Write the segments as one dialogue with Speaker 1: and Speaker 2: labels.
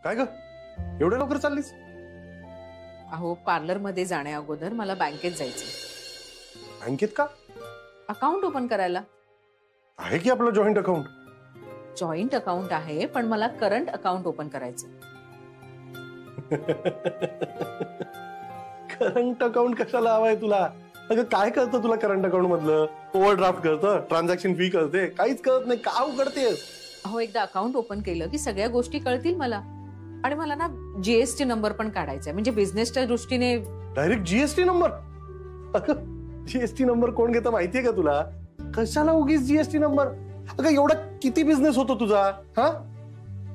Speaker 1: काय ग एवढ्या लवकर चाललीस?
Speaker 2: अहो पार्लर मध्ये जाण्या अगोदर मला बँकेत जायचं।
Speaker 1: बँकेत का?
Speaker 2: अकाउंट ओपन करायला।
Speaker 1: आहे की आपलं जॉइंट अकाउंट?
Speaker 2: जॉइंट अकाउंट आहे पण मला करंट अकाउंट ओपन करायचं।
Speaker 1: करंट अकाउंट कशाला हवाय तुला? अगं काय कळतं तुला करंट अकाउंट मधलं? ओव्हरड्राफ्ट कळतं, ट्रान्झॅक्शन फी कळते, काहीच कळत नाही का उघडतेस?
Speaker 2: अहो एकदा अकाउंट ओपन केलं की सगळ्या गोष्टी कळतील मला। आणि मला ना जीएसटी नंबर पण काढायचा आहे, म्हणजे बिझनेसच्या दृष्टीने।
Speaker 1: Direct GST number? अगं जीएसटी नंबर कोण घेतं माहितीये का तुला? कशाला उगीच जीएसटी नंबर? अगं एवढा किती बिझनेस होतो तुझा? हा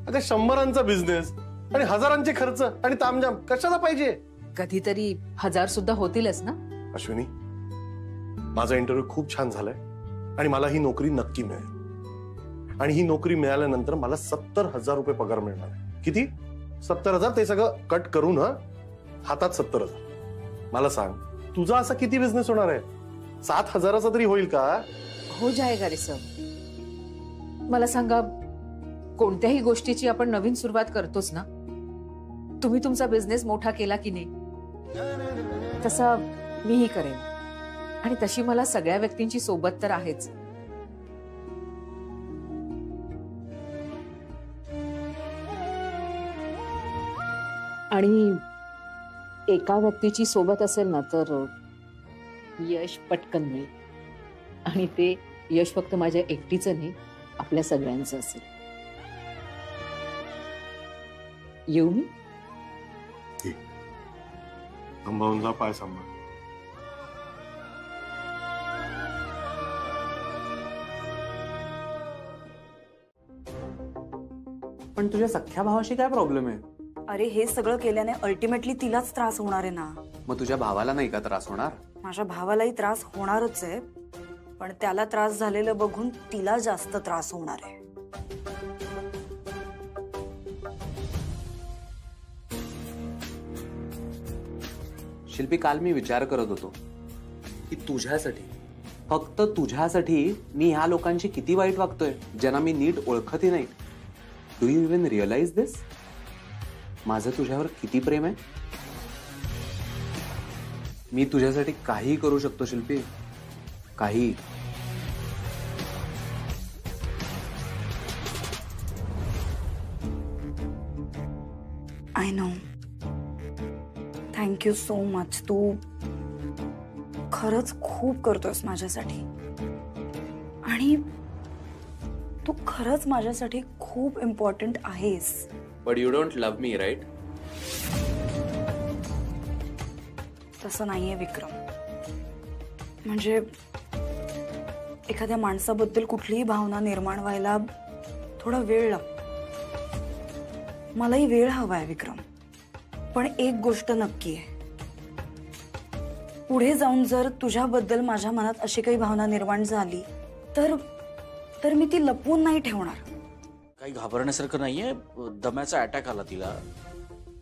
Speaker 1: अगं 100रांचा बिझनेस आणि हजारांचे खर्च आणि तामझाम कशाला पाहिजे?
Speaker 2: कधीतरी 1000 सुद्धा होतीलच ना।
Speaker 1: अश्विनी, माझा इंटरव्ह्यू खूप छान झालाय आणि मला ही नोकरी नक्की मिळेल। आणि ही नोकरी मिळाल्यानंतर मला 70,000 रुपये पगार मिळणार आहे। किती? 70,000, ते सगळं कट करून हातात 70,000। मला सांग तुझा असा किती बिझनेस होणार आहे? 7,000चा तरी होईल का?
Speaker 2: हो जाएगा रे सर। मला सांगा, कोणत्याही गोष्टीची आपण नवीन सुरुवात करतोच ना। तुम्ही तुमचा बिझनेस मोठा केला की नाही, तसा मीही करेन। आणि तशी मला सगळ्या व्यक्तींची सोबत तर आहेच। आणि एका व्यक्तीची सोबत असेल ना तर यश पटकन मिळेल। आणि ते यश फक्त माझ्या एकटीचं नाही, आपल्या सगळ्यांचं असेल। येऊ मी?
Speaker 1: सांभाळून जा, पाय सांभाळ।
Speaker 3: पण तुझ्या सख्ख्या भावाशी काय प्रॉब्लेम आहे?
Speaker 4: अरे हे सगळं केल्याने अल्टिमेटली तिलाच त्रास होणार आहे ना।
Speaker 3: मग तुझ्या भावाला नाही का त्रास होणार?
Speaker 4: माझ्या भावालाही त्रास होणारच आहे, पण त्याला त्रास झालेलं बघून तिला जास्त त्रास होणार आहे।
Speaker 3: शिल्पी, काल मी विचार करत होतो की तुझ्यासाठी, फक्त तुझ्यासाठी मी ह्या लोकांशी किती वाईट वागतोय, ज्यांना मी नीट ओळखतही नाही। डू यू इवन रिअलाइज दिस? माझं तुझ्यावर किती प्रेम आहे। मी तुझ्यासाठी काही करू शकतो शिल्पी, काही।
Speaker 4: I know, thank you so much. तू खरंच खूप करतोयस माझ्यासाठी, आणि तू खरंच माझ्यासाठी खूप इम्पॉर्टंट आहेस।
Speaker 3: But you don't love me, right?
Speaker 4: तसं नाहीये विक्रम। म्हणजे एखाद्या माणसाबद्दल कुठलीही भावना निर्माण व्हायला थोडा वेळ लागतो। मलाही वेळ हवाय विक्रम, पण एक गोष्ट नक्की आहे, पुढे जाऊन जर तुझ्याबद्दल माझ्या मनात अशी काही भावना निर्माण झाली तर मी ती लपवून नाही ठेवणार।
Speaker 5: काही घाबरण्यासारखं नाहीये, दम्याचा अटॅक आला तिला।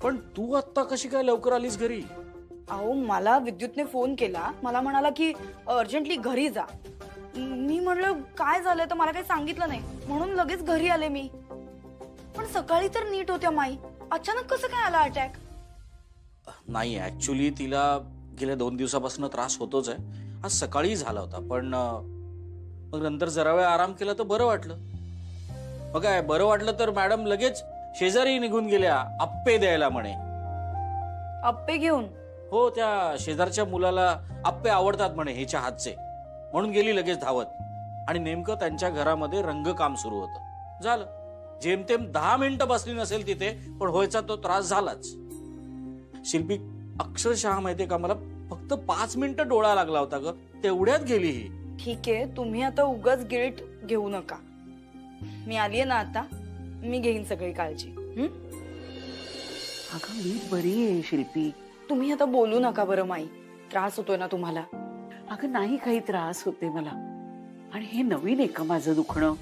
Speaker 5: पण तू आता कशी काय लवकर आलीस घरी?
Speaker 4: अहो मला विद्युतने फोन केला, मला म्हणाला की अर्जंटली घरी जा। मी म्हटलं काय झालंय, तर मला काही सांगितलं नाही, म्हणून लगेच घरी आले मी। पण सकाळी तर नीट होत्या माई, अचानक कसं काय आला अटॅक?
Speaker 5: नाही, ऍक्च्युली तिला गेल्या 2 दिवसापासून त्रास होतोच आहे। आज सकाळी झाला होता, पण मग नंतर जरा वेळ आराम केला तर बरं वाटलं। मग काय बरं वाटलं तर मॅडम लगेच शेजारी निघून गेल्या अप्पे द्यायला म्हणे।
Speaker 4: अप्पे घेऊन? हो,
Speaker 5: त्या शेजारच्या मुलाला अप्पे आवडतात म्हणे हिच्या हातचे, म्हणून गेली लगेच धावत। आणि नेमकं त्यांच्या घरामध्ये रंगकाम सुरू होतं। झालं, जेमतेम 10 मिनिटं बसली नसेल तिथे, पण व्हायचा तो त्रास झालाच। शिल्पी, अक्षरशः माहितीये का, मला फक्त 5 मिनिटं डोळा लागला होता ग, तेवढ्यात गेली ही।
Speaker 4: ठीक आहे, तुम्ही आता उगाच गिल्ट घेऊ नका। मी आलीये ना आता, मी घेईन सगळी काळजी।
Speaker 2: अगं मी बरी आहे शिल्पी।
Speaker 4: तुम्ही आता बोलू नका बरं माई, त्रास होतोय ना तुम्हाला?
Speaker 2: अगं नाही, काही त्रास होते मला, आणि हे नवीन आहे का माझं दुखणं?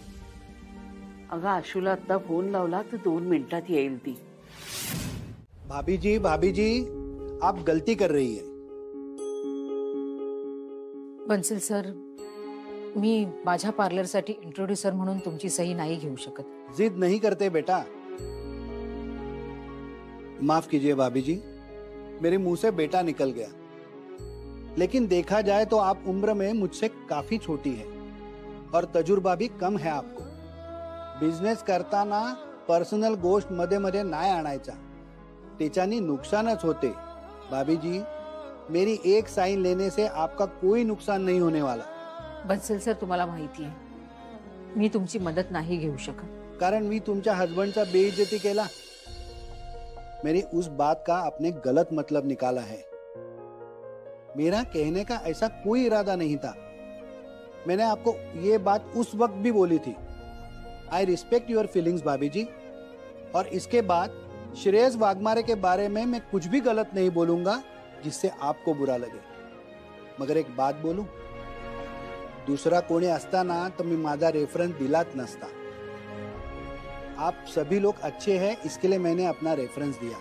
Speaker 2: अगं आशूला आता फोन लावला तर 2 मिनिटात येईल ती।
Speaker 6: भाभी जी, आप गलती कर रही है।
Speaker 2: बन्सल सर, मी माझ्या पार्लरसाठी इंट्रोड्यूसर म्हणून तुमची सही नाही घेऊ शकत।
Speaker 6: जिद नहीं करते बेटा, माफ कीजिए भाभी जी, मेरे मुंह से बेटा निकल गया। लेकिन देखा जाए तो आप उम्र में मुझसे काफी छोटी है और तजुर्बा भी कम है आपको। बिझनेस करताना पर्सनल गोष्ट मध्ये मध्ये नाही आणायचा, त्याच्यानी नुकसानच होते। भाभी जी, मेरी एक साइन लेने से आपका कोई नुकसान नहीं होने वाला।
Speaker 2: बन्सल सर, तुम्हाला माहिती आहे मी तुमची मदत नाही घेऊ शकत,
Speaker 6: कारण मी तुमच्या हस्बंडचा बेइज्जती केला। मेरी उस बात का आपने गलत मतलब निकाला है। मेरा कहने का ऐसा कोई इरादा नहीं था। मैंने आपको ये बात उस वक्त भी बोली थी। आई रिस्पेक्ट योर फीलिंग्स भाभी जी, और इसके बाद श्रेयस वाघमारे के बारे में मैं कुछ भी गलत नहीं बोलूंगा जिससे आपको बुरा लगे। मगर एक बात बोलूं, दूसरा कोणी असताना तो मी माझा रेफरेंस दिलाच नसता। आप सभी लोग अच्छे हैं, इसके लिए मैंने अपना रेफरेंस दिया।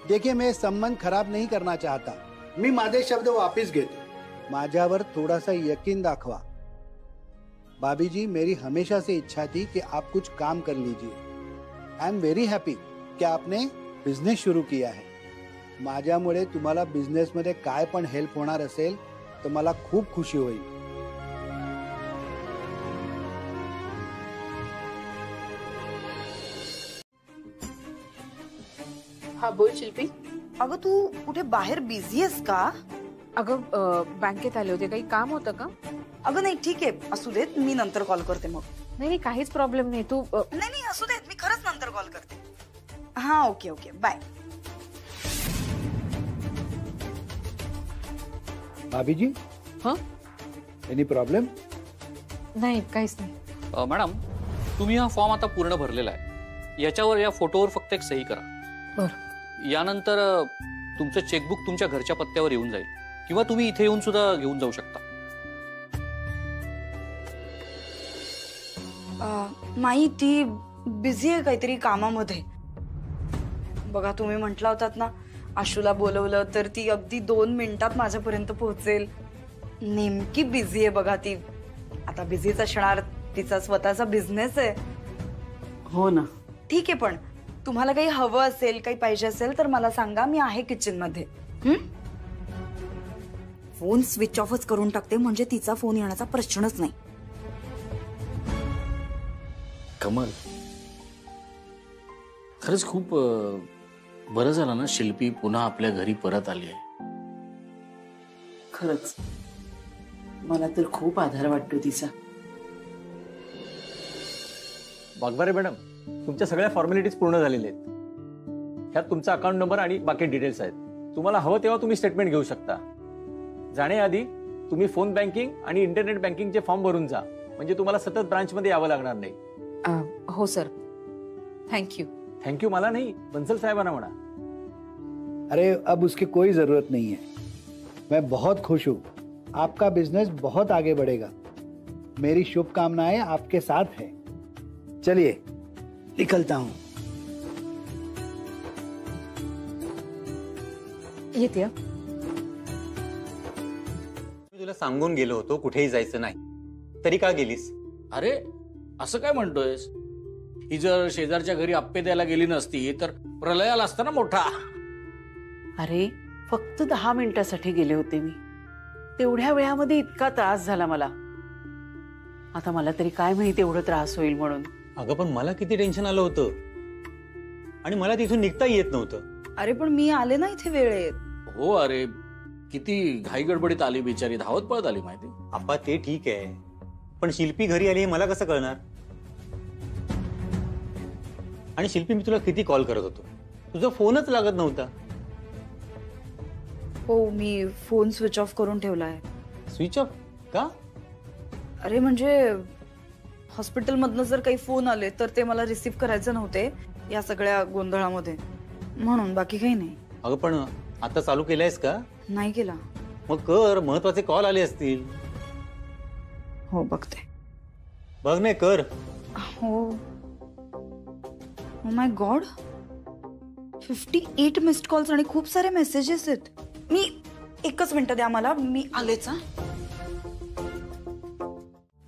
Speaker 6: देखिए, मैं संबंध खराब नहीं करना चाहता, मी माझे शब्द वापस घेतो। माझ्यावर थोड़ा-सा यकीन दाखवा। भाभी जी, मेरी हमेशा से इच्छा थी कि आप कुछ काम कर लीजिए। आई एम वेरी हैप्पी कि आपने बिझनेस शुरू किया है। माझ्यामुळे तुम्हाला बिझनेस मध्ये काय पण हेल्प होणार असेल तर मला खूप खुशी होईल।
Speaker 2: हा बोल शिल्पी।
Speaker 4: अगं तू कुठे बाहेर बिझी आहेस का?
Speaker 2: अगं बँकेत आले होते, काही काम होतं का?
Speaker 4: अगं नाही, ठीक आहे, असू देत, मी नंतर कॉल करते मग।
Speaker 2: नाही काहीच प्रॉब्लेम नाही, तू
Speaker 4: नाही नाही, असू देत, मी खरंच नंतर कॉल करते। हा, ओके ओके, बाय।
Speaker 6: भाभी जी,
Speaker 2: हाँ
Speaker 6: एनी प्रॉब्लेम?
Speaker 2: नाही काहीच नाही।
Speaker 7: मॅडम, तुम्ही हा फॉर्म आता पूर्ण भरलेला आहे। याच्यावर या फोटोवर फक्त एक सही करा।
Speaker 2: बरं।
Speaker 7: यानंतर तुमचं चेकबुक तुमच्या घरच्या पत्त्यावर येऊन जाईल, किंवा तुम्ही इथे येऊन सुद्धा घेऊन जाऊ शकता।
Speaker 4: नाही, ती बिझी आहे काहीतरी कामामध्ये। बघा, तुम्ही म्हटला होतात ना आशूला बोलवलं तर ती अगदी 2 मिनिटात माझ्यापर्यंत पोहोचेल। नेमकी बिझी आहे बघा ती। आता बिझीच असणार, तिचा स्वतःचा बिझनेस आहे।
Speaker 8: हो ना।
Speaker 4: ठीक आहे, पण तुम्हाला काही हवं असेल, काही पाहिजे असेल तर मला सांगा, मी आहे किचन मध्ये। फोन स्विच ऑफच करून टाकते, म्हणजे तिचा फोन येण्याचा प्रश्नच नाही।
Speaker 5: कमल, खरंच खूप बरं झालं ना शिल्पी पुन्हा आपल्या घरी परत आली आहे।
Speaker 8: खरंच मला तर खूप आधार वाटतो तिचा।
Speaker 9: वाघमारे मॅडम, तुमच्या सगळ्या फॉर्मॅलिटीज पूर्ण झालेल्या आहेत। ह्यात तुमचा अकाउंट नंबर आणि बाकी डिटेल्स आहेत। तुम्हाला हवं तेव्हा तुम्ही स्टेटमेंट घेऊ शकता। जाण्याआधी तुम्ही फोन बँकिंग आणि इंटरनेट बँकिंगचे फॉर्म भरून जा, म्हणजे तुम्हाला सतत ब्रांचमध्ये यावं लागणार नाही।
Speaker 2: हो सर, थँक्यू।
Speaker 9: थँक्यू मला नहीं, बंसल साहेबांना म्हणा।
Speaker 6: अरे अब उसकी कोई जरूरत नहीं है। मैं बहुत खुश हूँ, आपका बिजनेस बहुत आगे बढ़ेगा। मेरी शुभकामनाएं आपके साथ है। चलिए, निकलता हूँ।
Speaker 2: येते।
Speaker 10: मी तुला सांगून गेलो होतो कुठेही जायचं नाही, तरी का गेलीस?
Speaker 5: अरे असं काय म्हणतोयस? ही जर शेजारच्या घरी आप्पे द्यायला गेली नसती तर प्रलय आला असता ना मोठा।
Speaker 8: अरे फक्त 10 मिनिटासाठी गेले होते मी, तेवढ्या वेळामध्ये इतका त्रास झाला मला। आता मला तरी काय माहिती एवढा त्रास होईल म्हणून।
Speaker 10: अगं पण मला किती टेन्शन आलं होतं, आणि मला तिथून निघता येत नव्हतं।
Speaker 4: अरे पण मी आले ना इथे वेळेत।
Speaker 5: हो, अरे किती घाई गडबडीत आली बिचारी, धावत पळत आली माहिती।
Speaker 10: आप्पा ते ठीक आहे, पण शिल्पी घरी आली हे मला कसं कळणार? आणि शिल्पी, मी तुला किती कॉल करत होतो, तुझा फोनच लागत नव्हता।
Speaker 4: हो, मी फोन स्विच ऑफ करून ठेवलाय।
Speaker 10: स्विच ऑफ का?
Speaker 4: अरे म्हणजे हॉस्पिटलमधनं जर काही फोन आले तर ते मला रिसीव्ह करायचे नव्हते या सगळ्या गोंधळामध्ये, म्हणून, बाकी काही नाही।
Speaker 10: अगं पण आता चालू केलंयस का?
Speaker 4: नाही केला।
Speaker 10: मग कर, महत्वाचे कॉल आले असतील।
Speaker 4: हो, बघते।
Speaker 10: बघ नाही कर।
Speaker 4: हो, oh my God, 58 missed calls आणि खूप सारे मेसेजेस आहेत। मी एकच मिनिट द्या मला, मी आलेच।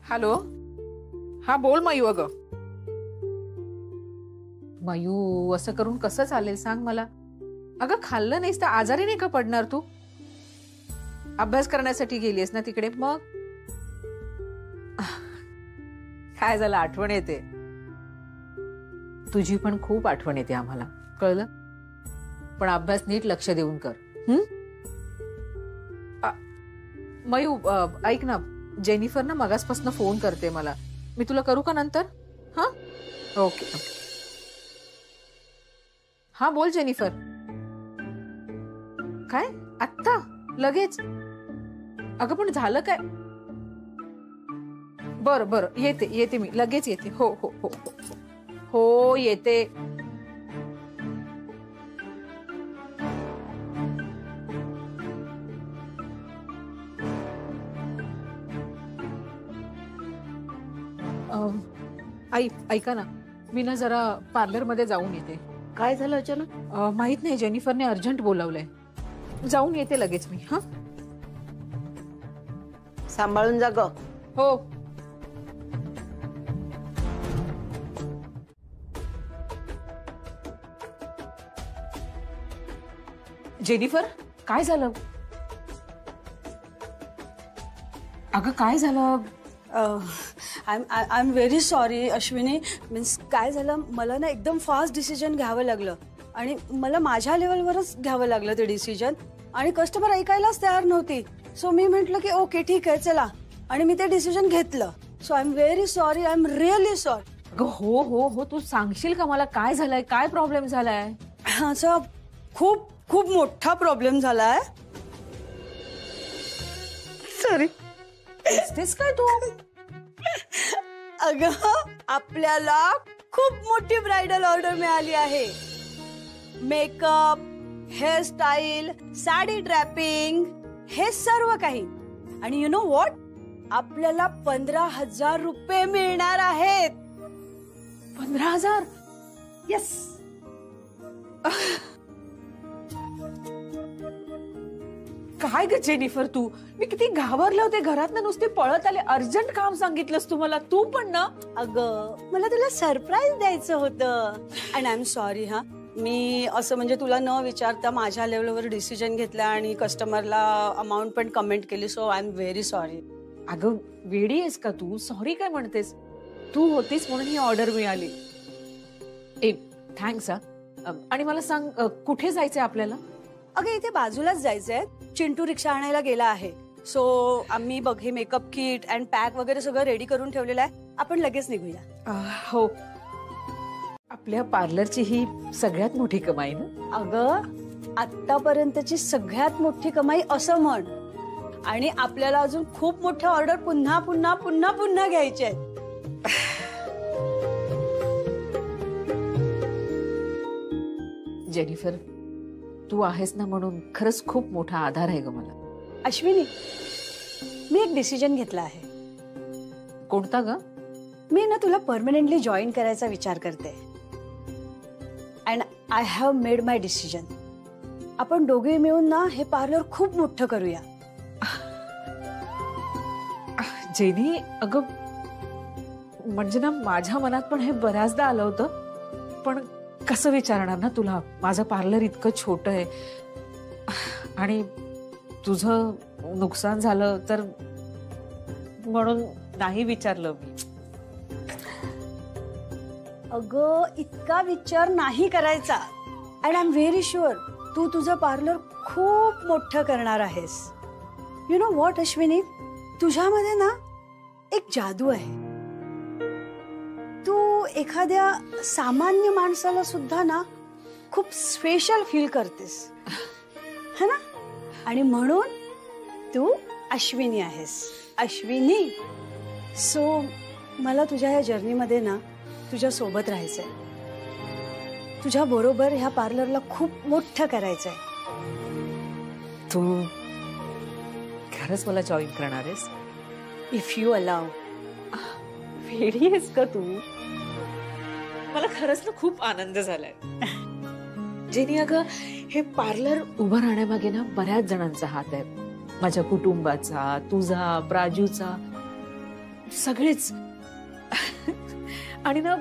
Speaker 2: हॅलो, हा बोल मयू। अगं मयू, असं करून कसं चालेल सांग मला. अगं खाल्लं नाहीस तर आजारी नाही का पडणार तू? अभ्यास करण्यासाठी गेलीस ना तिकडे, मग काय झालं? आठवण येते तुझी, पण खूप आठवण येते आम्हाला, कळलं? पण अभ्यास नीट लक्ष देऊन कर. मयू, ऐक ना, जेनिफर ना मगासपासून फोन करते मला. मी तुला करू का नंतर? हा, ओके. हा बोल जेनिफर. काय आत्ता लगेच? अगं पण झालं काय? बरं बरं, येते मी लगेच येते. हो हो हो हो, येते. ऐका ना, मी ना जरा पार्लर मध्ये जाऊन येते.
Speaker 8: काय झालं अचानक?
Speaker 2: माहित नाही, जेनिफरने अर्जंट बोलावलंय. जाऊन येते लगेच मी. हा,
Speaker 8: सांभाळून जा ग.
Speaker 2: हो. जेनिफर, काय झालं? अगं काय झालं?
Speaker 11: I am very sorry Ashwini. Means काय झालं, मला ना एकदम फास्ट डिसिजन घ्यावं लागलं आणि मला माझ्या लेवलवरच घ्यावं लागलं ते डिसिजन, आणि कस्टमर ऐकायलाच तयार नव्हती. सो मी म्हटलं की ओके ठीक आहे चला, आणि मी ते डिसिजन घेतलं. So I am very sorry, I am really sorry.
Speaker 2: अगं हो हो हो, तू सांगशील का मला काय झालंय, काय प्रॉब्लेम झालाय?
Speaker 11: असा खूप खूप मोठा प्रॉब्लेम झालाय. सॉरी.
Speaker 2: तेच काय तू?
Speaker 11: अगं आपल्याला खूप मोठी ब्राइडल ऑर्डर मिळाली आहे. मेकअप, हेअरस्टाईल, साडी ड्रॅपिंग, हे सर्व काही. आणि यु नो व्हॉट, आपल्याला 15,000 रुपये मिळणार आहेत.
Speaker 2: 15,000?
Speaker 11: येस.
Speaker 2: काय ग जेनिफर तू? मी किती घाबरले होते, घरात ना नुसते पळत आले. अर्जंट काम सांगितलंस तू मला. तू पण ना.
Speaker 11: अगं मला तुला सरप्राईज द्यायचं होतं. And I am sorry. हा, मी असं म्हणजे तुला न विचारता माझ्या लेवलवर डिसिजन घेतला आणि कस्टमरला अमाऊंट पण कमेंट केली. So I am very sorry.
Speaker 2: अगं वेडी आहेस का तू? सॉरी काय म्हणतेस? तू होतीस म्हणून ही ऑर्डर मिळाली. ए थँक्स. आणि मला सांग, कुठे जायचंय आपल्याला?
Speaker 11: अगं इथे बाजूलाच जायचंय. चिंटू रिक्षा आणायला गेला आहे. सो आम्ही बघ हे मेकअप किट अँड पॅक वगैरे सगळं रेडी करून ठेवलेलं आहे. आपण लगेच निघूया.
Speaker 2: हो. आपल्या पार्लरची ही सगळ्यात मोठी कमाई ना?
Speaker 11: अगं आतापर्यंतची सगळ्यात मोठी कमाई असं म्हण. आणि आपल्याला अजून खूप मोठ्या ऑर्डर पुन्हा पुन्हा पुन्हा पुन्हा घ्यायचे आहेत.
Speaker 2: जेनिफर, तू आहेस ना म्हणून खरंच खूप मोठा आधार आहे ग मला.
Speaker 11: अश्विनी, मी एक डिसिजन घेतला आहे.
Speaker 2: कोणता ग?
Speaker 11: मी ना तुला परमनंटली जॉईन करायचा विचार करते. And I have made my decision. आपण दोघे मिळून ना हे पार्लर खूप मोठं करूया.
Speaker 2: जेनी, अगं म्हणजे ना माझ्या मनात पण हे बऱ्याचदा आलं होतं, पण कसं विचारणार ना तुला? माझं पार्लर इतकं छोटं आहे आणि तुझं नुकसान झालं तर म्हणून नाही विचारलं मी.
Speaker 11: अगं इतका विचार नाही करायचा. And I am very sure तू तुझं पार्लर खूप मोठं करणार आहेस. यु नो व्हॉट अश्विनी, तुझ्यामध्ये ना एक जादू आहे. तू एखाद्या सामान्य माणसाला सुद्धा ना खूप स्पेशल फील करतेस, है ना? आणि म्हणून तू अश्विनी आहेस. अश्विनी. सो मला तुझ्या या जर्नीमध्ये ना तुझ्या सोबत राहायचंय. तुझ्या बरोबर ह्या पार्लरला खूप मोठं करायचंय.
Speaker 2: तू खरंच मला जॉईन करणार आहेस?
Speaker 11: If you allow.
Speaker 2: वेडी आहेस का तू? मला खरंच ना खूप आनंद झालाय. जेनी, अगं हे पार्लर उभं राहण्यामागे ना बऱ्याच जणांचा हात आहे. माझ्या कुटुंबाचा, तुझा, प्राजूचा, सगळेच. आणि ना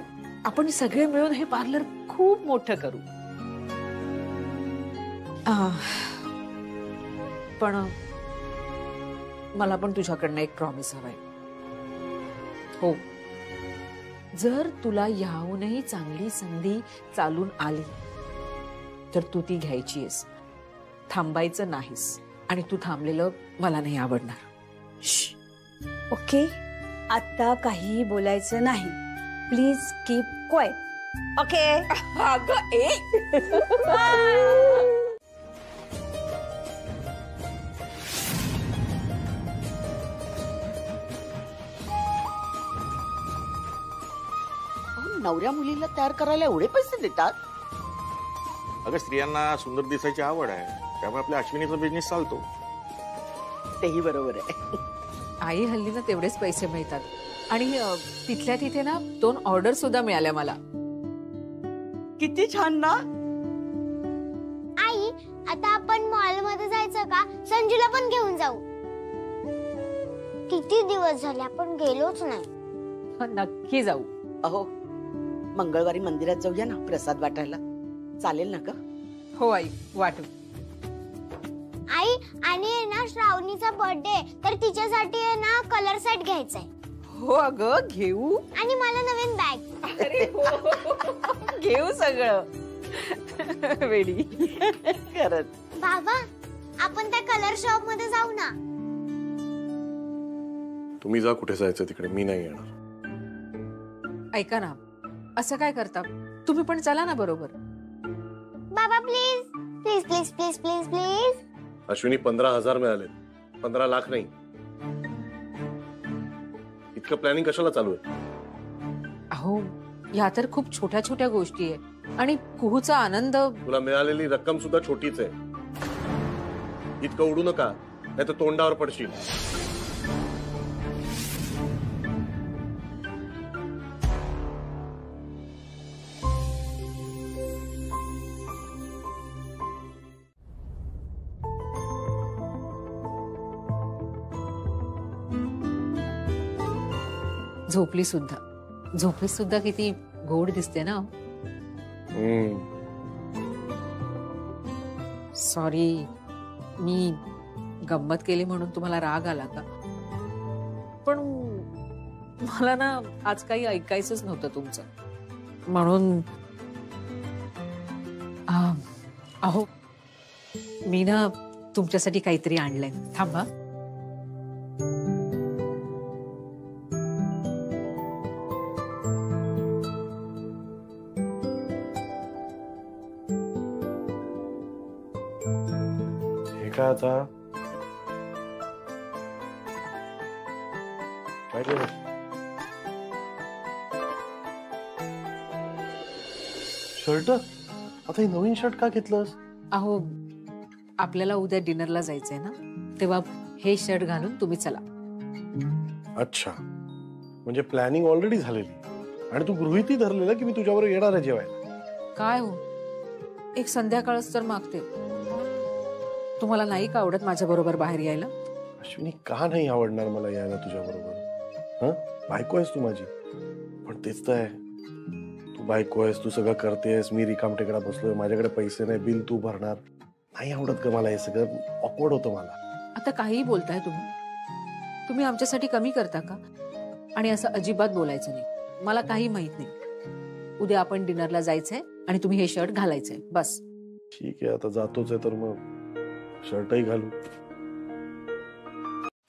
Speaker 2: आपण सगळे मिळून हे पार्लर
Speaker 8: खूप मोठं करू.
Speaker 2: पण मला पण तुझ्याकडनं एक प्रॉमिस हवाय. हो, जर तुला याहूनही चांगली संधी चालून आली तर तू ती घ्यायची आहेस, थांबायचं नाहीस. आणि तू थांबलेलं मला नाही आवडणार.
Speaker 11: ओके, आता काही बोलायचं नाही. Please keep quiet. ओके.
Speaker 2: अगं ए
Speaker 12: नवऱ्या मुलीला तयार करायला एवढे पैसे देतात?
Speaker 13: अगं स्त्रियांना सुंदर दिसायची आवड आहे, त्यामुळे आपल्या अश्विनीचा बिझनेस चालतो.
Speaker 12: तेही बरोबर आहे.
Speaker 2: आई हल्ली ना तेवढेच पैसे मिळतात. आणि तिथल्या तिथे ना 2 ऑर्डर सुद्धा मिळाल्या मला.
Speaker 12: किती छान ना.
Speaker 14: आई, आता आपण मॉल मध्ये जायचं का? संजूला पण घेऊन जाऊ. किती दिवस झाले आपण गेलोच नाही.
Speaker 2: नक्की जाऊ.
Speaker 12: अहो, मंगळवारी मंदिरात जाऊया ना प्रसाद वाटायला. चालेल ना ग?
Speaker 2: हो आई, वाटू.
Speaker 14: आई, आणि ना श्रावणीचा बर्थडे, तर तिच्यासाठी आहे ना कलर सेट घ्यायचाय.
Speaker 8: हो अगं, घेऊ.
Speaker 14: आणि मला नवीन बॅग.
Speaker 8: अरे हो, घेऊ सगळं. वेडी. खरंच.
Speaker 14: बाबा, आपण त्या कलर शॉप मध्ये जाऊ ना.
Speaker 1: तुम्ही जा कुठे जायचं तिकडे, मी नाही येणार.
Speaker 2: ऐका ना, असं काय करता तुम्ही पण चला ना बरोबर.
Speaker 14: बाबा please please please please please please.
Speaker 1: Ashwini 15,000 मिळाले, 15 लाख नाही. इतकं प्लॅनिंग कशाला चालू आहे?
Speaker 2: अहो, या तर खूप छोट्या छोट्या गोष्टी आहे. आणि कुहूचा आनंद.
Speaker 1: तुला मिळालेली रक्कम सुद्धा छोटीच आहे. इतकं उडू नका, नाही तर तोंडावर पडशील.
Speaker 2: झोपली सुद्धा किती गोड दिसते ना. सॉरी, मी गंमत केली म्हणून तुम्हाला राग आला का? पण मला ना आज काही ऐकायचंच नव्हतं तुमचं, म्हणून. अहो, मी ना तुमच्यासाठी काहीतरी आणलंय. थांबा.
Speaker 1: काय आता? काय केलं? शर्ट? आता हे नवीन शर्ट का घेतलंस?
Speaker 2: अहो, आपल्याला उद्या डिनरला जायचंय ना, तेव्हा हे शर्ट घालून तुम्ही चला.
Speaker 1: अच्छा, म्हणजे प्लॅनिंग ऑलरेडी झालेली आणि तू गृहीती धरलेलं की मी तुझ्याबरोबर येणार आहे जेवायला.
Speaker 2: काय हो, एक संध्याकाळच तर मागते. तुम्हाला नाही का आवडत माझ्या बरोबर बाहेर यायला?
Speaker 1: अश्विनी, का नाही आवडणार मला यायला तुझ्या बरोबर? बायको आहेस तू माझी. पण तेच तर आहे, तू बायको आहेस, तू सगळं करतेस, मी रिकामटेकडा बसलोय, माझ्याकडे पैसे नाही, बिल तू भरणार. नाही आवडत का मला हे सगळं? ऑकवर्ड होतं मला.
Speaker 2: आता काहीही बोलताय तुम्ही आमच्यासाठी कमी करता का? आणि असं अजिबात बोलायचं नाही. मला काही माहित नाही. उद्या आपण डिनरला जायचंय आणि तुम्ही हे शर्ट घालायचंय, बस.
Speaker 1: ठीक आहे, आता जातोच आहे तर मग शर्टही घालू.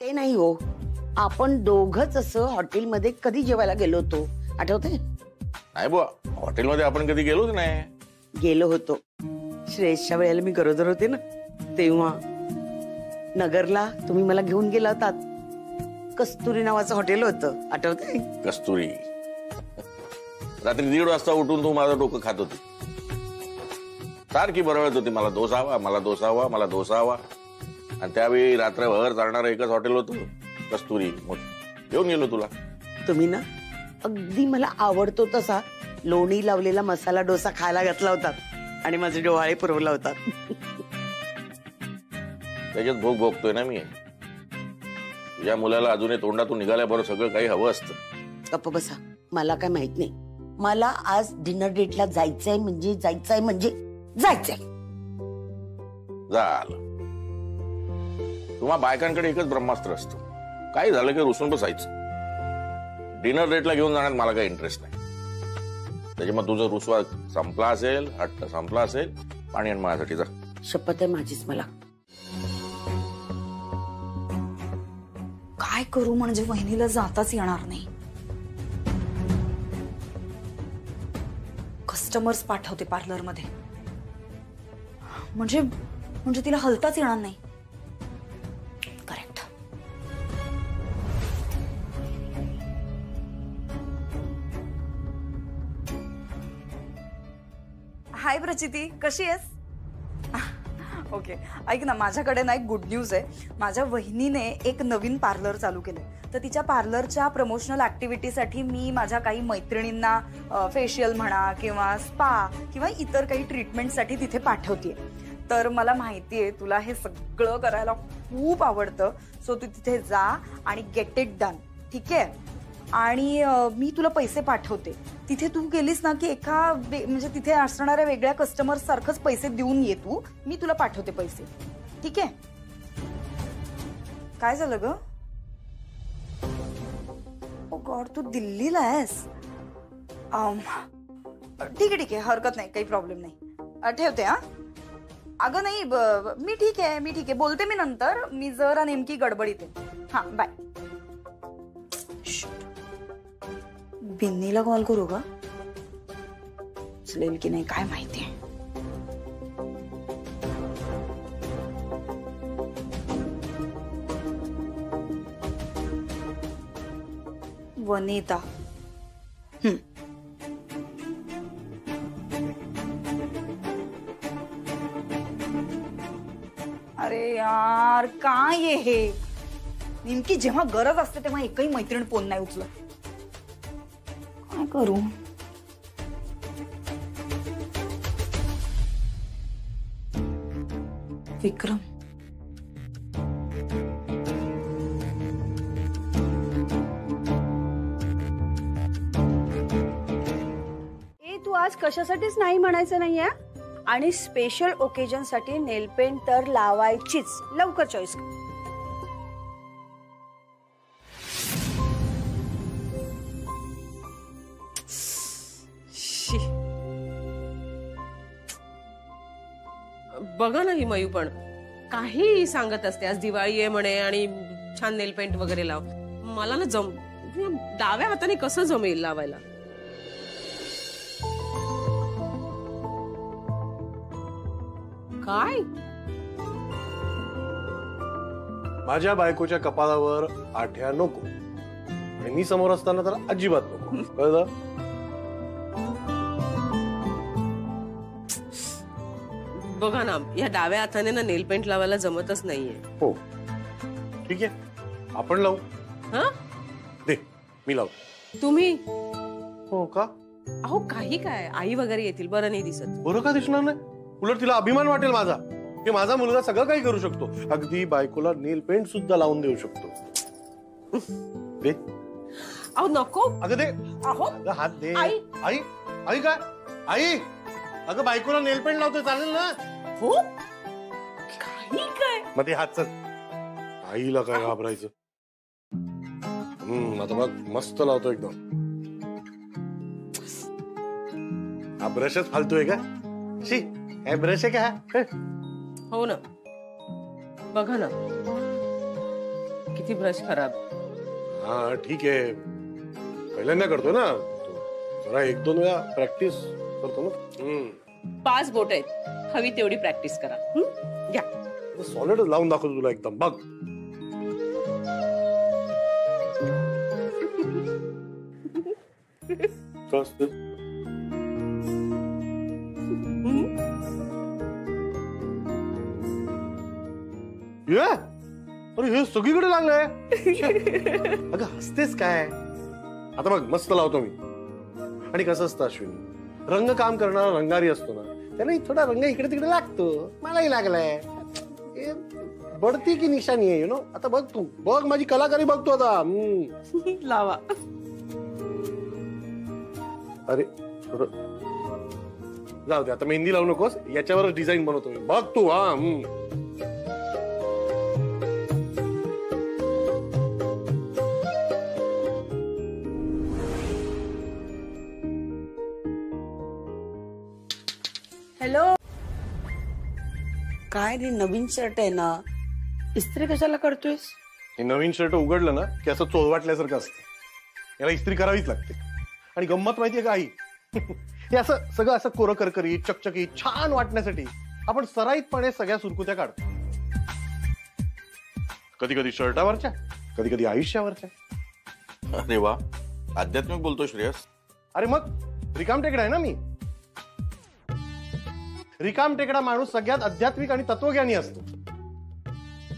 Speaker 12: ते नाही हो, आपण दोघच असं हॉटेलमध्ये कधी जेवायला गेलो होतो, आठवतंय?
Speaker 13: नाही बुवा, हॉटेलमध्ये आपण कधी गेलोच नाही.
Speaker 12: गेलो होतो. श्रेयसच्या वेळेला मी गरोदर होते ना, तेव्हा नगरला तुम्ही मला घेऊन गेला होतात. कस्तुरी नावाचं हॉटेल होतं, आठवतंय?
Speaker 13: कस्तुरी. रात्री 1:30 वाजता उठून तू माझं डोकं खात होती, सारखी बरळत होती, मला डोसा हवा, मला डोसा हवा, मला डोसा हवा. आणि त्यावेळी रात्रभर चालणारं एकच हॉटेल होतं, कस्तुरी. मग घेऊन गेलो तुला.
Speaker 12: तुम्ही ना अगदी मला आवडतो तसा लोणी लावलेला मसाला डोसा खायला घातला होता आणि माझे डोहाळे पुरवला होता.
Speaker 13: त्याच्यात भोग भोगतोय ना मी. तुझ्या मुलाला अजूनही तोंडातून निघाल्याबरोबर सगळं काही हवं असतं.
Speaker 12: गप्प बसा, मला काय माहित नाही. मला आज डिनर डेटला जायचंय म्हणजे जायचंय.
Speaker 13: झालं. तुम्हा बायकांकडे एकच ब्रह्मास्त्र असतं, काही झालं की रुसून बसायचं. डिनर डेटला घेऊन जाण्यात मला काही इंटरेस्ट नाही. त्याच्यामुळे तुझं रुसवा संपला असेल, हट्ट संपला असेल, पाणी आण माझ्यासाठी जा.
Speaker 12: शपथ आहे माझीच मला.
Speaker 4: काय करू म्हणजे वहिनीला जाताच येणार नाही. कस्टमर्स पाठवते पार्लर मध्ये, म्हणजे तिला हलताच येणार नाही. करेक्ट. हाय प्रचिती, कशी आहेस? ओके, ऐक ना, माझ्याकडे ना एक गुड न्यूज आहे. माझ्या वहिनीने एक नवीन पार्लर चालू केलंय. तर तिच्या पार्लरच्या प्रमोशनल ऍक्टिव्हिटीसाठी मी माझ्या काही मैत्रिणींना फेशियल म्हणा किंवा स्पा किंवा इतर काही ट्रीटमेंटसाठी तिथे पाठवतेय. तर मला माहितीये तुला हे सगळं करायला खूप आवडतं. सो तू तिथे जा आणि गेट इट डन. ठीक आहे? आणि मी तुला पैसे पाठवते. तिथे तू गेलीस ना की म्हणजे तिथे असणाऱ्या वेगळ्या कस्टमर सारखंच पैसे देऊन ये तू. मी तुला पाठवते पैसे. ठीक आहे? काय झालं ग? ओ गॉड, तू दिल्लीला आहेस? ठीक आहे, हरकत नाही, काही प्रॉब्लेम नाही. ठेवते हा. अगं नाही, मी ठीक आहे, बोलते मी नंतर. मी जरा नेमकी गडबडीत आहे. हा, बाय. बिन्नीला कॉल करू का? उचलेल की नाही काय माहिती. वनिता. अरे यार, काय हे? नेमकी जेव्हा गरज असते तेव्हा एकही मैत्रीण फोन नाही उचलत. काय करू? विक्रम.
Speaker 11: तू आज कशासाठीच नाही म्हणायचं नाहीये. आणि स्पेशल ओकेजन साठी नेल पेंट तर लावायचीच. लवकर चॉईस कर.
Speaker 15: बघा ना ही मयू पण काही सांगत असते. आज दिवाळी आहे म्हणे आणि छान नेल पेंट वगैरे लाव. मला ना डाव्या हाताने कसं जमेल लावायला. काय
Speaker 1: माझ्या बायकोच्या कपाळावर आठ्या नको आणि मी समोर असताना तर अजिबात नको. कळलं?
Speaker 15: बघा ना, या डाव्या हाताने ना नेल पेंट लावायला जमतच नाहीये.
Speaker 1: हो, ठीक आहे, आपण लावू.
Speaker 15: हा,
Speaker 1: दे, मी लावतो.
Speaker 15: तुम्ही?
Speaker 1: हो का?
Speaker 15: अहो काही काय, आई वगैरे येतील, बरं नाही दिसत.
Speaker 1: बरं का दिसणार नाही? उलट तिला अभिमान वाटेल माझा की माझा मुलगा सगळं काही करू शकतो. अगदी बायकोला नेल पेंट सुद्धा लावून देऊ शकतो. दे.
Speaker 15: अहो नको.
Speaker 1: अगं दे.
Speaker 15: अहो
Speaker 1: हात दे.
Speaker 15: आई.
Speaker 1: आई, आई काय? आई, अगं बायकोला नेल पेंट लावते, चालेल ना?
Speaker 15: हो, काही काय?
Speaker 1: मग ते हात चल. आईला काय घाबरायचं. आता बघ, मस्त लावतो एकदम. हा ब्रशच फालतोय का? शी, काय ब्रश आहे का?
Speaker 15: हो ना, बघा ना किती ब्रश खराब.
Speaker 1: हा ठीक आहे, पहिल्यांदा करतो ना, जरा 1-2 वेळा प्रॅक्टिस करतो ना.
Speaker 15: 5 बोट आहेत, हवी तेवढी प्रॅक्टिस करा. घ्या.
Speaker 1: सॉलिड लावून दाखवतो तुला एकदम. बघ. अरे हे सगळीकडे लागलंय. अगं हसतेस काय? आता बघ, मस्त लावतो मी. आणि कसं असतं अश्विनी, रंग काम करणारा रंगारी असतो ना, त्याला थोडा रंग इकडे तिकडे लागतो. मलाही लागलाय. बढती की निशाणी आहे, यु नो. आता बघ, तू बघ, माझी कलाकारी बघतो आता.
Speaker 15: लावा.
Speaker 1: अरे जाऊ दे आता, मेहंदी लावू नकोस, याच्यावरच डिझाईन बनवतो मी, बघ तू. हा
Speaker 12: हॅलो. काय रे, नवीन शर्ट आहे ना, इस्त्री कशाला करतोयस?
Speaker 1: हे नवीन शर्ट उघडलं ना की असं चोळवाटल्यासारखं असतं, याला इस्त्री करावीच लागते. आणि गंमत माहितीये का आई, हे असं सगळं असं कोरं करकरीत चकचकीत छान वाटण्यासाठी आपण सराईतपणे सगळ्या सुरकुत्या काढतो. कधी कधी शर्टावरच्या, कधी कधी आयुष्यावरच्या.
Speaker 13: अरे वा, आध्यात्मिक बोलतो श्रेयस.
Speaker 1: अरे मग रिकाम टेकडा आहे ना मी. रिकाम टेकडा माणूस सगळ्यात आध्यात्मिक आणि तत्वज्ञानी असतो.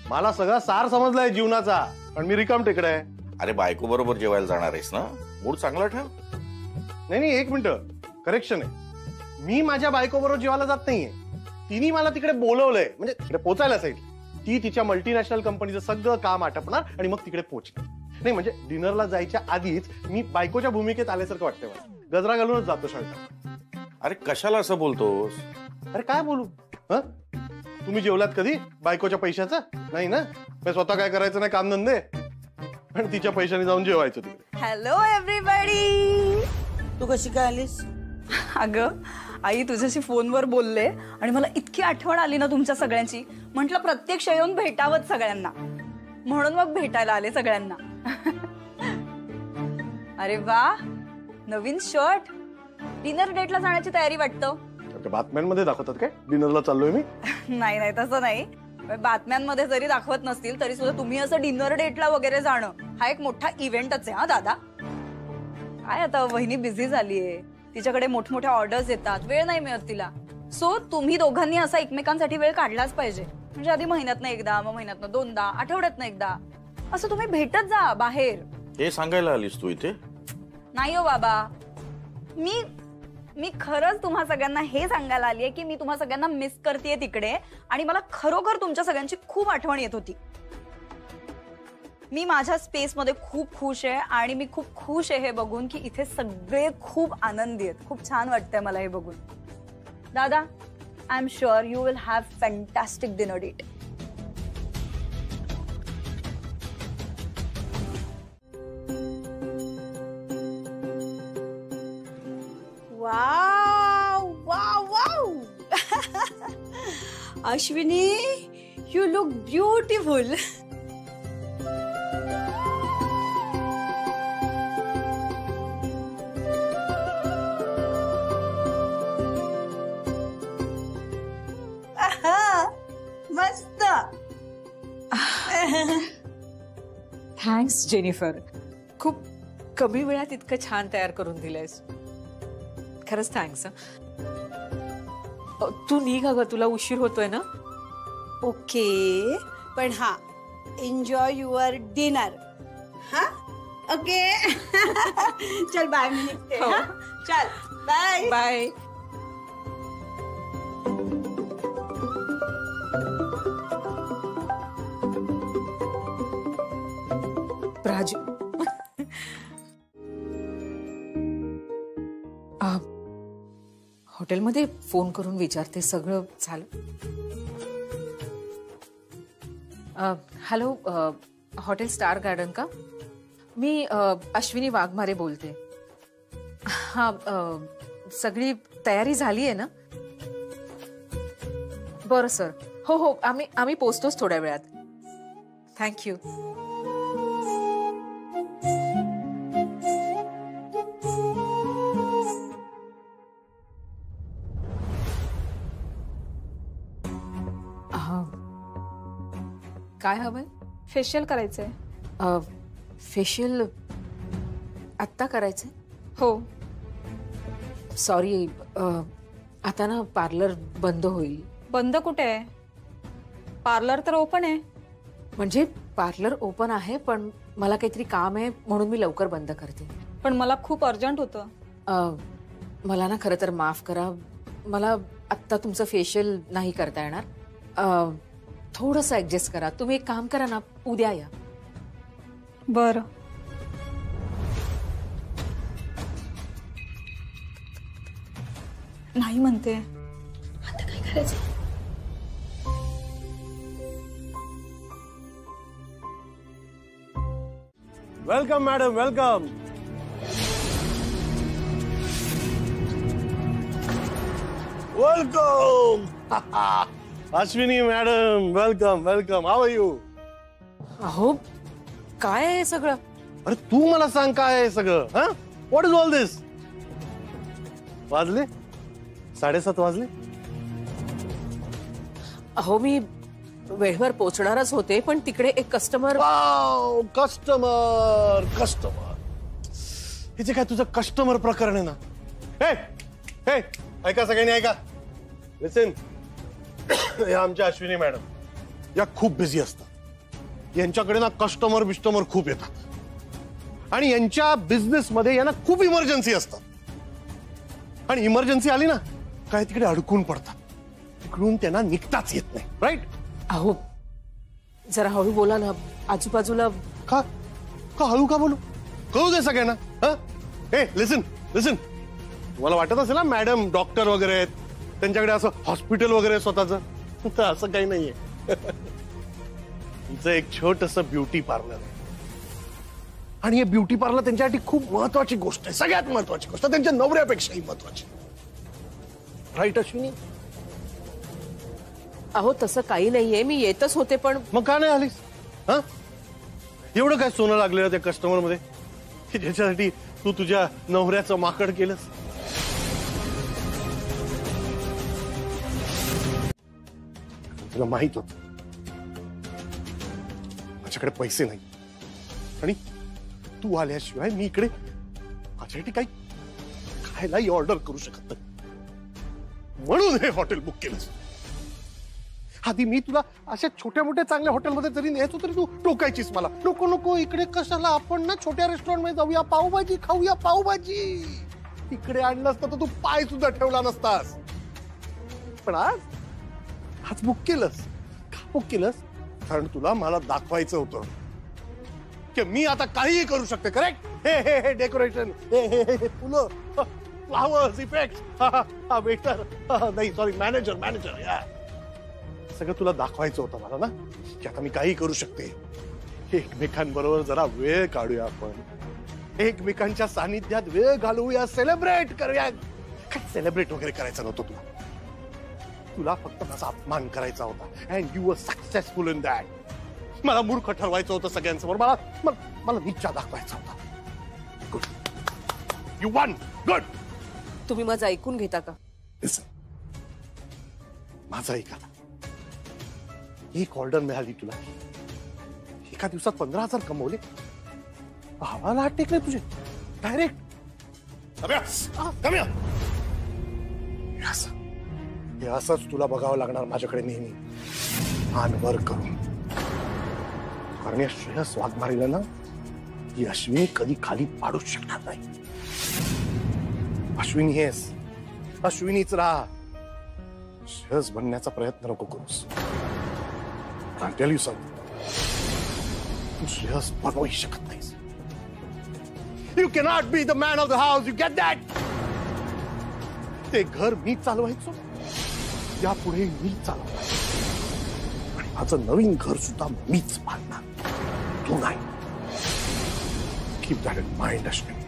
Speaker 1: मला सगळा सार समजलाय जीवनाचा, पण मी रिकाम टेकडा आहे.
Speaker 13: अरे बायको बरोबर जेवायला जाणार आहेस ना, मूड चांगला ठेव.
Speaker 1: नाही 1 मिनिट, करेक्शन आहे. मी माझ्या बायको बरोबर जेवायला जात नाहीये. तिने मला तिकडे बोलवलंय, म्हणजे तिकडे पोचायला सांगितलं. ती तिच्या मल्टीनॅशनल कंपनीचं सगळं काम आटपणार आणि मग तिकडे पोहोचणार. नाही म्हणजे डिनरला जायच्या आधीच मी बायकोच्या भूमिकेत आल्यासारखं वाटतंय मला. गजरा घालूनच जातो शर्ट.
Speaker 13: अरे कशाला असं बोलतोस?
Speaker 1: अरे काय बोलू? तुम्ही जेवलात कधी बायकोच्या पैशाचं? नाही ना. मी स्वतः काय करायचं नाही कामधंदे, पण तिच्या पैशाने जाऊन जेवायचं तिकडे.
Speaker 4: Hello everybody.
Speaker 12: तू कशी काय आलीस?
Speaker 4: अगं आई, तुझ्याशी फोनवर बोलले आणि मला इतकी आठवण आली ना तुमच्या सगळ्यांची. म्हटलं प्रत्यक्ष येऊन भेटावं सगळ्यांना, म्हणून मग भेटायला आले सगळ्यांना. अरे वा, नवीन शर्ट. डिनर डेटला जाण्याची तयारी वाटतं.
Speaker 1: बातम्यांमध्ये दाखवतात काय डिनरला चाललोय मी?
Speaker 4: नाही तसं नाही. बातम्यांमध्ये जरी दाखवत नसतील तरी सुद्धा तुम्ही असं डिनर डेटला वगैरे जाणं हा एक मोठा इव्हेंटच आहे. हा दादा, काय आता वहिनी बिझी झालीये, तिच्याकडे मोठमोठ्या ऑर्डर्स येतात, वेळ नाही मिळत तिला. सो तुम्ही दोघांनी असा एकमेकांसाठी वेळ काढलाच पाहिजे. म्हणजे आधी महिन्यातनं एकदा, मग महिन्यातनं 2दा, आठवड्यातनं एकदा असं तुम्ही भेटत जा बाहेर.
Speaker 13: हे सांगायला आलीस तू इथे?
Speaker 4: नाही हो बाबा, मी खरंच तुम्हा सगळ्यांना हे सांगायला आली आहे की मी तुम्हा सगळ्यांना मिस करतेय तिकडे, आणि मला खरोखर तुमच्या सगळ्यांची खूप आठवण येत होती. मी माझ्या स्पेस मध्ये खूप खुश आहे आणि मी खूप खुश आहे हे बघून की इथे सगळे खूप आनंदी आहेत. खूप छान वाटतंय मला हे बघून. दादा, I am sure you will have fantastic dinner date.
Speaker 11: Wow wow wow. Ashwini, you look beautiful. मस्त.
Speaker 2: थँक्स जेनिफर, खूप कमी वेळात इतकं छान तयार करून दिलंयस. खरंच थँक्स. तू निघ ग, तुला उशीर होतोय ना.
Speaker 11: ओके, पण हा, एन्जॉय युअर डिनर. हा ओके. चल बाय, मी निघते. चल बाय
Speaker 2: बाय. प्राजू, हॉटेलमध्ये फोन करून विचारते सगळं झालं. हॅलो, हॉटेल स्टार गार्डन का? मी अश्विनी वाघमारे बोलते. हा, सगळी तयारी झाली आहे ना? बरं सर, हो आम्ही पोचतोच थोड्या वेळात. थँक्यू. काय हवंय?
Speaker 4: फेशियल करायचंय.
Speaker 2: फेशियल आत्ता करायचंय?
Speaker 4: हो.
Speaker 2: सॉरी, आता ना पार्लर बंद होईल.
Speaker 4: बंद कुठे आहे? पार्लर तर ओपन आहे.
Speaker 2: म्हणजे पार्लर ओपन आहे, पण मला काहीतरी काम आहे म्हणून मी लवकर बंद करते.
Speaker 4: पण मला खूप अर्जंट होतं.
Speaker 2: मला ना खरं तर माफ करा, मला आत्ता तुमचं फेशियल नाही करता येणार. थोडंसं ऍडजस्ट करा. तुम्ही एक काम करा ना, उद्या या.
Speaker 4: बरं. नाही म्हणते. आता काय करायचं?
Speaker 1: Welcome madam, welcome. Welcome. Ashwini madam, welcome welcome. How are you?
Speaker 15: अहो काय आहे सगळं?
Speaker 1: अरे तू मला सांग काय आहे सगळं? हा, व्हॉट इज ऑल दिस? वाजले 7:30 वाजले.
Speaker 15: अहो मी वेळेवर पोहोचणारच होते, पण तिकडे एक कस्टमर.
Speaker 1: कस्टमर कस्टमर हे जे काय तुझं कस्टमर प्रकरण आहे ना, हे हे ऐका सगळ्यांनी, ऐका. लिसन, या आमच्या अश्विनी मॅडम या खूप बिझी असतात. यांच्याकडे ना कस्टमर बिस्टमर खूप येतात आणि यांच्या बिझनेस मध्ये यांना खूप इमर्जन्सी असतात. आणि इमर्जन्सी आली ना काय तिकडे अडकून पडतात. तिकडून त्यांना निघताच येत नाही. राईट?
Speaker 15: अहो जरा हळू बोला ना, आजूबाजूला.
Speaker 1: का का हळू का बोलू? कळू दे सगळ्यांना. हे लिसन लिसन, तुम्हाला वाटत असेल ना मॅडम डॉक्टर वगैरे आहेत, त्यांच्याकडे असं हॉस्पिटल वगैरे स्वतःचं, तर असं काही नाहीये. तुमचं एक छोटंसं ब्युटी पार्लर आहे आणि हे ब्युटी पार्लर त्यांच्यासाठी खूप महत्वाची गोष्ट आहे. सगळ्यात महत्वाची गोष्ट, त्यांच्या नवऱ्यापेक्षाही महत्वाची. राईट अश्विनी?
Speaker 15: अहो तसं काही नाहीये, मी येतच होते. पण
Speaker 1: मग का नाही आलीस? हा, एवढं काय सोनं लागलेलं त्या कस्टमर मध्ये की ज्याच्यासाठी तू तुझ्या नवऱ्याचं माकड केलंस? तुला माहित होत माझ्याकडे पैसे नाही आणि तू आल्याशिवाय मी इकडे माझ्यासाठी काही खायलाही ऑर्डर करू शकत नाही, म्हणून हे हॉटेल बुक केलंस. आधी मी तुला अशा छोट्या मोठ्या चांगल्या हॉटेलमध्ये जरी न्यायचो तरी तू टोकायचीस मला. नको नको, इकडे कशाला, आपण ना छोट्या रेस्टॉरंट मध्ये जाऊया, पावभाजी खाऊया, पावभाजी. इकडे आणलं असतं तर तू पाय सुद्धा ठेवला नसतास. पण आज बुक केलंस. का बुक केलंस? कारण तुला मला दाखवायचं होतं की मी आता काहीही करू शकते. करेक्ट? हे हे हे डेकोरेशन, हे हे हे फुलं, फ्लावर्स, इफेक्ट, हा वेटर, नाही सॉरी मॅनेजर मॅनेजर, या सगळं तुला दाखवायचं होतं मला ना की आता मी काही करू शकते. एकमेकांबरोबर जरा वेळ काढूया, आपण एकमेकांच्या सानिध्यात वेळ घालवूया, सेलिब्रेट करूया. काय सेलिब्रेट वगैरे करायचं नव्हतं तुला. तुला फक्त माझा अपमान करायचा होता and you were successful in that. मला मूर्ख ठरवायचं होतं सगळ्यांसमोर. मला निच्चा दाखवायचा होता. Good, you one. गुड.
Speaker 15: तुम्ही माझं ऐकून घेता का?
Speaker 1: माझं ऐका. एक ऑर्डर मिळाली तुला, एका दिवसात 15,000 कमवले. भावाला हात टेकले तुझे डायरेक्ट. हे असंच तुला बघावं लागणार माझ्याकडे नेहमी, मान वर करून. कारण या श्रेयस वाघमारेला ना ही अश्विनी कधी खाली पाडूच शकणार नाही. अश्विनी हेस, अश्विनीच राहा. श्रेयस बनण्याचा प्रयत्न नको करूस. I'll tell you something. तू श्रेयस बनवूही शकत नाहीस. You cannot be the man of the house. You get that? ते घर मी चालवायचो, यापुढे मी चालवणार आणि माझं नवीन घर सुद्धा मीच बांधणार, तू नाही. Keep that in mind, Ashwini.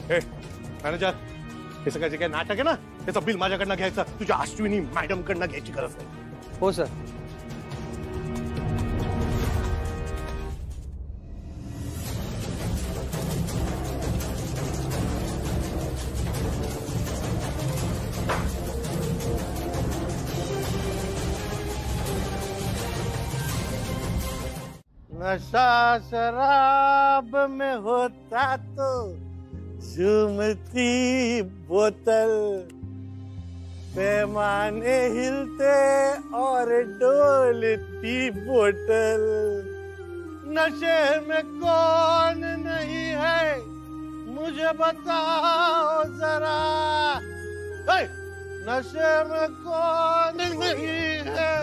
Speaker 1: हे मॅनेजर, हे सगळं जे काही नाटक आहे ना त्याचं बिल माझ्याकडनं घ्यायचं, तुझ्या अश्विनी मॅडम कडनं घ्यायची गरज नाही.
Speaker 9: हो सर.
Speaker 1: नशा शराब में होता तो झूमती बोतल, पैमाने हिलते और डोलती बोतल. नशे में कौन नहीं है मुझे बताओ जरा. नशे में कौन नहीं है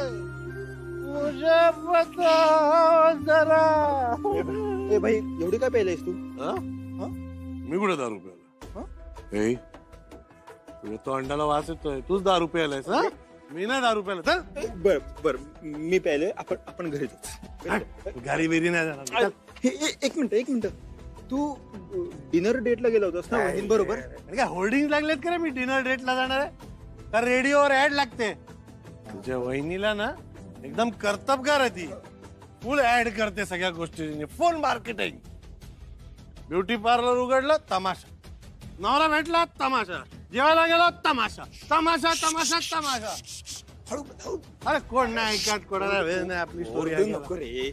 Speaker 1: मुझे बताओ जरा.
Speaker 10: भाई एवढी काय प्यायलायस तू?
Speaker 1: मी कुठे दारू प्यायला? तुझ्या तोंडाला वास येतोय. तूच दारू प्यायलायस हा? मी नाही दारू प्यायला. चल
Speaker 10: बर बर मी प्यायले. आपण घरी जाऊ.
Speaker 1: घरी बिरी नाही जाणार.
Speaker 10: एक मिनिट तू डिनर डेटला गेला होतास ना वहिनी बरोबर?
Speaker 1: काय होल्डिंग लागलेत का रे मी डिनर डेटला जाणार आहे? का रेडिओवर ऍड लागते? तुझ्या वहिनीला ना एकदम कर्तबगार आहे ती. फुल ऍड करते सगळ्या गोष्टी. फुल मार्केटिंग. ब्युटी पार्लर उघडलं तमाशा, नवरा भेटला तमाशा, जेवायला गेलो तमाशा, तमाशा तमाशा तमाशा. अरे कोण नाही ऐकत, कोणाला वेळ नाही. आपली स्टोरी.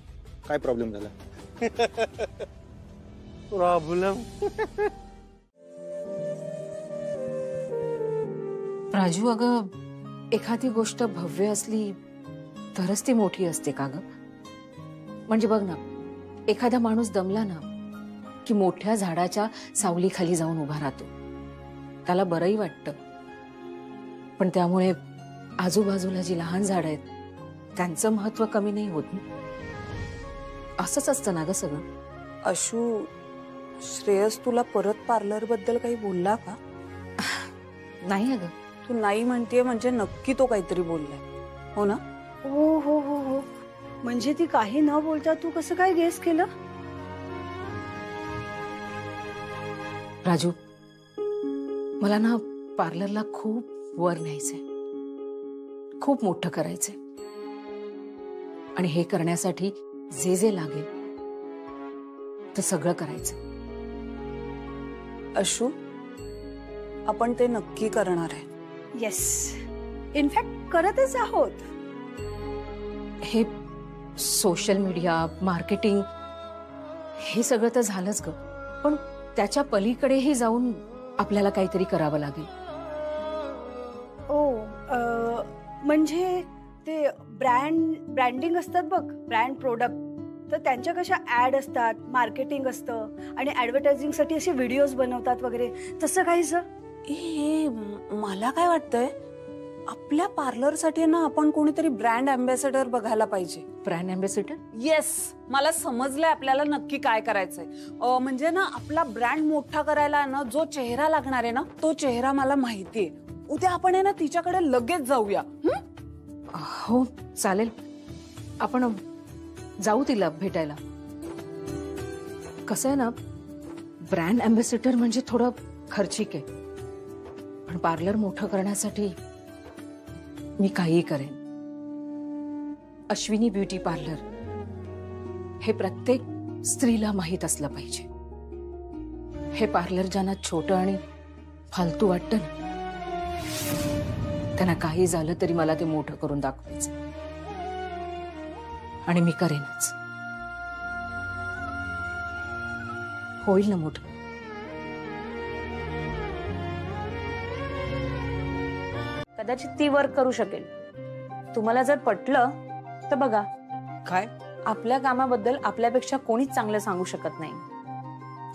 Speaker 10: काय प्रॉब्लेम झाला?
Speaker 1: प्रॉब्लेम
Speaker 2: राजू, अगं एखादी गोष्ट भव्य असली तरच ती मोठी असते का ग? म्हणजे बघ ना, एखादा माणूस दमला ना की मोठ्या झाडाच्या सावलीखाली जाऊन उभा राहतो. त्याला बरंही वाटतं, पण त्यामुळे आजूबाजूला जी लहान झाड आहेत त्यांचं महत्व कमी नाही होत. असंच असतं ना ग सगळं.
Speaker 4: अशू, श्रेयस तुला परत पार्लर बद्दल काही बोलला का?
Speaker 2: नाही अगं.
Speaker 4: तू नाही म्हणतेय म्हणजे नक्की तो काहीतरी बोललाय, हो ना?
Speaker 11: हो हो हो हो. म्हणजे ती काही न बोलता तू कसं काय गेस केलं?
Speaker 2: राजू, मला ना पार्लरला खूप वर न्यायचंय, खूप मोठं करायचंय. आणि हे करण्यासाठी जे जे लागेल ते सगळं करायचं.
Speaker 4: अशू, आपण ते नक्की करणार आहे.
Speaker 11: येस, इनफॅक्ट करतच आहोत.
Speaker 2: हे सोशल मीडिया, मार्केटिंग हे सगळं तर झालंच ग, पण त्याच्या पलीकडेही जाऊन आपल्याला काहीतरी करावं लागेल.
Speaker 11: म्हणजे ते ब्रँडिंग असतात बघ, ब्रँड प्रोडक्ट, तर त्यांच्या कशा ऍड असतात, मार्केटिंग असतं आणि ऍडव्हर्टायझिंग साठी असे व्हिडिओज बनवतात वगैरे, तसं काहीच.
Speaker 4: मला काय वाटतंय, आपल्या पार्लर साठी ना आपण कोणीतरी ब्रँड अँबॅसेडर बघायला पाहिजे.
Speaker 2: Brand ambassador?
Speaker 4: येस, मला समजलंय आपल्याला नक्की काय करायचंय. म्हणजे ना आपला ब्रँड मोठा करायला ना जो चेहरा लागणार आहे ना, तो चेहरा मला माहितीये. उद्या आपण आहे ना तिच्याकडे लगेच जाऊया.
Speaker 2: हो चालेल, आपण जाऊ तिला भेटायला. कसं आहे ना, ब्रँड अँबॅसेडर म्हणजे थोडं खर्चिक आहे, पण पार्लर मोठं करण्यासाठी मी काहीही करेन. अश्विनी ब्युटी पार्लर हे प्रत्येक स्त्रीला माहीत असलं पाहिजे. हे पार्लर ज्यांना छोटं आणि फालतू वाटतं ना, त्यांना काही झालं तरी मला ते मोठं करून दाखवायचं. आणि मी करेनच. होईल ना मोठं.
Speaker 8: कदाचित ती वर्क करू शकेल. तुम्हाला जर पटलं तर बघा.
Speaker 4: काय?
Speaker 8: आपल्या कामाबद्दल आपल्यापेक्षा कोणीच चांगलं सांगू शकत नाही,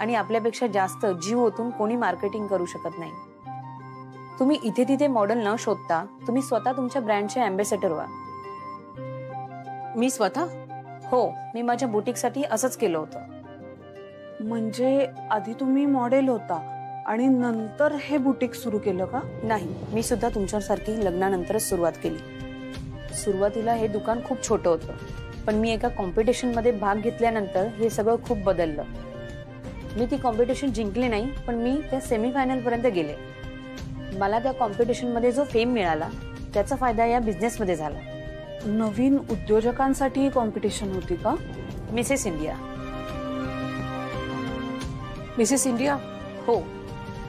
Speaker 8: आणि आपल्यापेक्षा जास्त जीव ओतून कोणी मार्केटिंग करू शकत नाही. तुम्ही इथे तिथे मॉडेल न शोधता तुम्ही स्वतः तुमच्या ब्रँडचे अँबॅसेडर व्हा.
Speaker 2: मी स्वतः?
Speaker 8: हो, मी माझ्या बुटीक साठी असंच केलं होतं.
Speaker 4: म्हणजे आधी तुम्ही मॉडेल होता आणि नंतर हे बुटीक सुरू केलं का?
Speaker 8: नाही, मी सुद्धा तुमच्यासारखी लग्नानंतरच सुरुवात केली. सुरुवातीला हे दुकान खूप छोटं होतं, पण मी एका कॉम्पिटिशन मध्ये भाग घेतल्यानंतर हे सगळं खूप बदललं. मी ती कॉम्पिटिशन जिंकली नाही, पण मी त्या सेमीफायनल पर्यंत गेले. मला त्या कॉम्पिटिशन मध्ये जो फेम मिळाला त्याचा फायदा या बिझनेस मध्ये झाला.
Speaker 4: नवीन उद्योजकांसाठी कॉम्पिटिशन होती का?
Speaker 8: Mrs India.
Speaker 2: Mrs India?
Speaker 8: हो.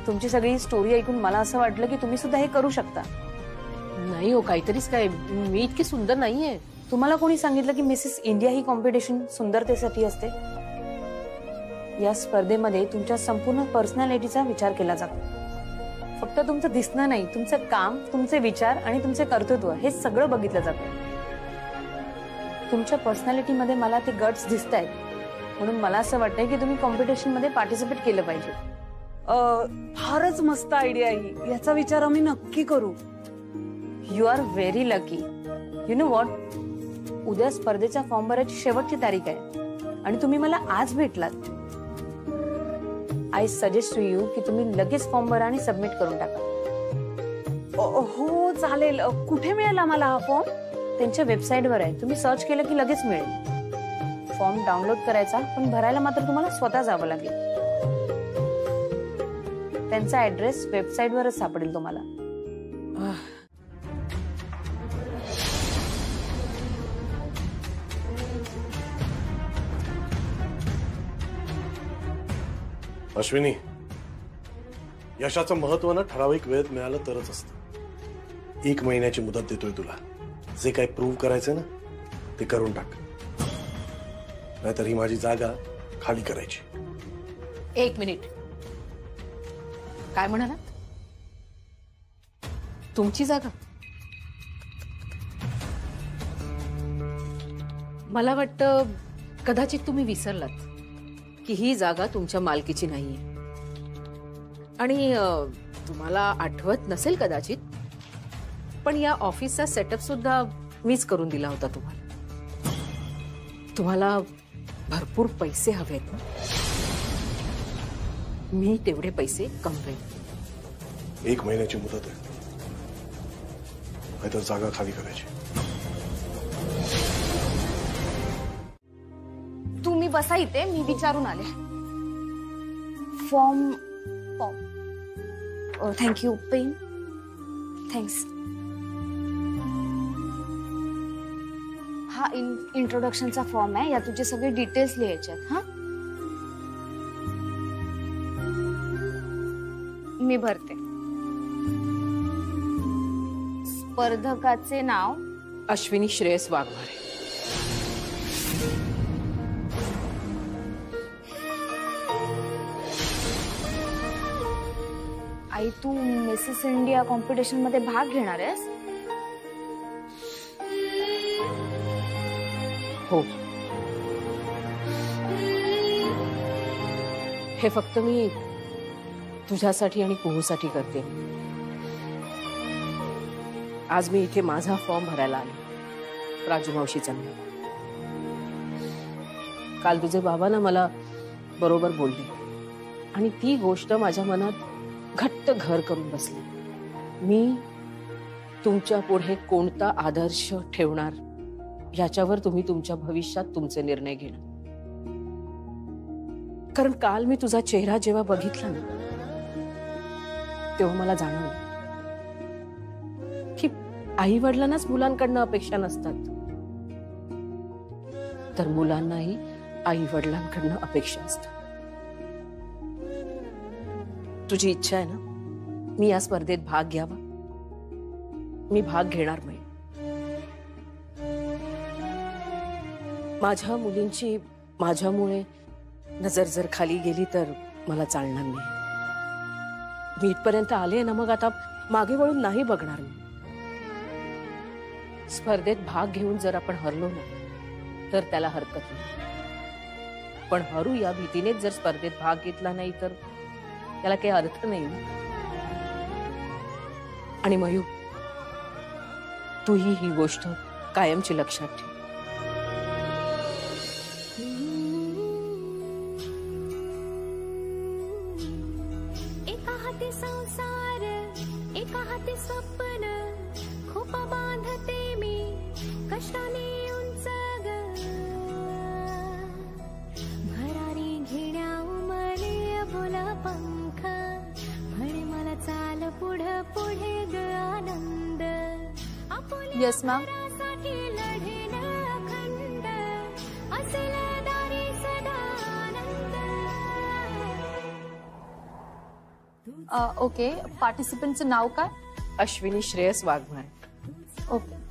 Speaker 8: तुमची सगळी स्टोरी ऐकून मला असं वाटलं की तुम्ही सुद्धा हे करू शकता.
Speaker 2: नाही हो, काहीतरीच काय, मी इतकी सुंदर नाहीये.
Speaker 8: तुम्हाला कोणी सांगितलं की मिसेस इंडिया ही कॉम्पिटिशन सुंदरतेसाठी असते? या स्पर्धेमध्ये तुमच्या संपूर्ण पर्सनॅलिटीचा विचार केला जातो. फक्त तुमचं दिसणं नाही, तुमचं काम, तुमचे विचार आणि तुमचे कर्तृत्व हे सगळं बघितलं जातं. तुमच्या पर्सनॅलिटीमध्ये मला ते गट्स दिसत आहेत, म्हणून मला असं वाटतंय की तुम्ही कॉम्पिटिशन मध्ये पार्टिसिपेट केलं पाहिजे.
Speaker 4: फारच मस्त आयडिया आहे, याचा विचार आम्ही नक्की करू.
Speaker 8: You are very lucky. You know what, उद्या स्पर्धेचा फॉर्म भरायची शेवटची तारीख आहे आणि तुम्ही मला आज भेटलात. आय सजेस्ट टू यू की तुम्ही लगेच फॉर्म भरा आणि सबमिट करून टाका. हो चालेल. कुठे मिळेल आम्हाला हा फॉर्म? त्यांच्या वेबसाईटवर आहे, तुम्ही सर्च केलं की लगेच मिळेल. फॉर्म डाउनलोड करायचा, पण भरायला मात्र तुम्हाला स्वतः जावं लागेल. त्यांचा ऍड्रेस वेबसाईटवरच सापडेल तुम्हाला.
Speaker 1: अश्विनी, यशाचं महत्व ना ठराविक वेळेत मिळालं तरच असतं. 1 महिन्याची मुदत देतोय तुला. जे काही प्रूव्ह करायचंय ना ते करून टाक, नाहीतर ही माझी जागा खाली करायची.
Speaker 2: 1 मिनिट, काय म्हणालात? तुमची जागा? मला वाटतं कदाचित तुम्ही विसरलात की ही जागा तुमच्या मालकीची नाहीये. आणि तुम्हाला आठवत नसेल कदाचित, पण या ऑफिसचा सेटअप सुद्धा मीच करून दिला होता तुम्हाला. तुम्हाला भरपूर पैसे हवेत ना, मी तेवढे पैसे कमवेन.
Speaker 1: 1 महिन्याची मुदत आहे, नाहीतर जागा खाली करायची.
Speaker 4: तुम्ही बसा इथे, मी विचारून आले. Form thank you. Pen thanks. हा इंट्रोडक्शनचा फॉर्म आहे, या तुझे सगळे डिटेल्स लिहायचे. हा मी भरते. स्पर्धकाचे नाव
Speaker 2: अश्विनी श्रेयस वाघमारे.
Speaker 4: आई, तू मिसेस इंडिया कॉम्पिटिशन मध्ये भाग घेणार आहेस?
Speaker 2: हो. हे फक्त मी तुझ्यासाठी आणि कुहूसाठी करते. आज मी इथे माझा फॉर्म भरायला आले, राजू मावशीचा. काल तुझे बाबा ना मला बरोबर बोलले, आणि ती गोष्ट माझ्या मनात घट्ट घर करून बसली. मी तुमच्या पुढे कोणता आदर्श ठेवणार याच्यावर तुम्ही तुमच्या भविष्यात तुमचे निर्णय घेणार. कारण काल मी तुझा चेहरा जेव्हा बघितला ना, तेव्हा मला जाणवलं की आई वडिलांनाच मुलांकडनं अपेक्षा नसतात, तर मुलांनाही आई वडिलांकडनं अपेक्षा असतात. तुझी इच्छा आहे ना मी या स्पर्धेत भाग घ्यावा? मी भाग घेणार नाही. माझ्या मुलींची माझ्यामुळे नजर जर खाली गेली तर मला चालणार नाही. मी इथपर्यंत आले ना, मग आता मागे वळून नाही बघणार मी. स्पर्धेत भाग घेऊन जर आपण हरलो ना तर त्याला हरकत नाही, पण हरू या भीतीनेच जर स्पर्धेत भाग घेतला नाही तर त्याला काही अर्थ नाही. आणि मयू, तूही ही गोष्ट कायमची लक्षात ठेव.
Speaker 16: एका हाती संसार, एका हाती स्वप्न, खूप बांधते मी कष्टाने उंच ग. भरारी घेण्या उमले बोला पंख, म्हणे मला चाल पुढे पुढे ग आनंद.
Speaker 4: Yes ma'am.
Speaker 16: लढेन अखंड, असेल दारी सदा आनंद.
Speaker 4: ओके, पार्टिसिपंटचं नाव काय?
Speaker 2: अश्विनी श्रेयस वाघमारे.
Speaker 4: ओके.